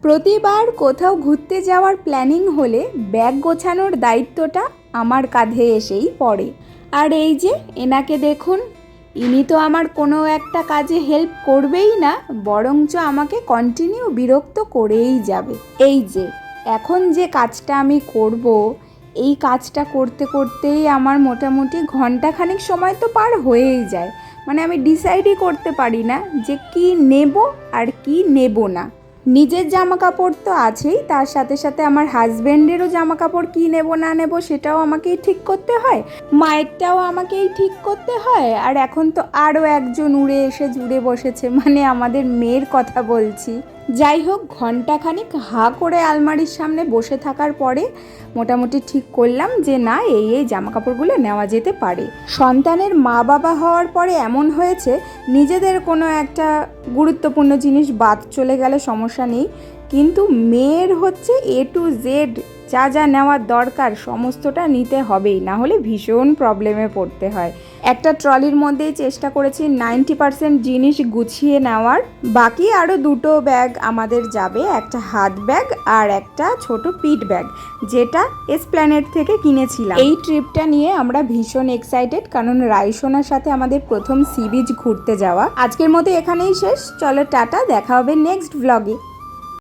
প্রতিবার কোথাও ঘুরতে যাওয়ার প্ল্যানিং হলে ব্যাগ গোছানোর দায়িত্বটা আমার কাঁধে এসেই পড়ে। আর এই যে এনাকে দেখুন, ইনি তো আমার কোনো একটা কাজে হেল্প করবেই না, বরঞ্চ আমাকে কন্টিনিউ বিরক্ত করেই যাবে। এই যে এখন যে কাজটা আমি করব, এই কাজটা করতে করতেই আমার মোটামুটি ঘন্টাখানিক সময় তো পার হয়েই যায়। মানে আমি ডিসাইডই করতে পারি না যে কি নেব আর কি নেব না। নিজের জামা কাপড় তো আছেই, তার সাথে সাথে আমার হাজব্যান্ডেরও জামা কাপড় কী নেব না নেব সেটাও আমাকেই ঠিক করতে হয়, মায়েরটাও আমাকেই ঠিক করতে হয়, আর এখন তো আরও একজন উড়ে এসে জুড়ে বসেছে, মানে আমাদের মেয়ের কথা বলছি। যাই হোক, ঘন্টাখানিক হাঁ করে আলমারির সামনে বসে থাকার পরে মোটামুটি ঠিক করলাম যে না, এই জামা কাপড়গুলো নেওয়া যেতে পারে। সন্তানের মা বাবা হওয়ার পরে এমন হয়েছে, নিজেদের কোনো একটা গুরুত্বপূর্ণ জিনিস বাদ চলে গেলে সমস্যা নেই, কিন্তু মেয়ের হচ্ছে A to Z যা যা নেওয়ার দরকার সমস্তটা নিতে হবেই, না হলে ভীষণ প্রবলেমে পড়তে হয়। একটা ট্রলির মধ্যেই চেষ্টা করেছি 90% জিনিস গুছিয়ে নেওয়ার, বাকি আরও দুটো ব্যাগ আমাদের যাবে, একটা হাত ব্যাগ আর একটা ছোট পিট ব্যাগ, যেটা এসপ্ল্যানেড থেকে কিনেছিলাম। এই ট্রিপটা নিয়ে আমরা ভীষণ এক্সাইটেড, কারণ রাইসোনার সাথে আমাদের প্রথম সি বিচ ঘুরতে যাওয়া। আজকের মতো এখানেই শেষ, চলো টাটা, দেখা হবে নেক্সট ভ্লগে।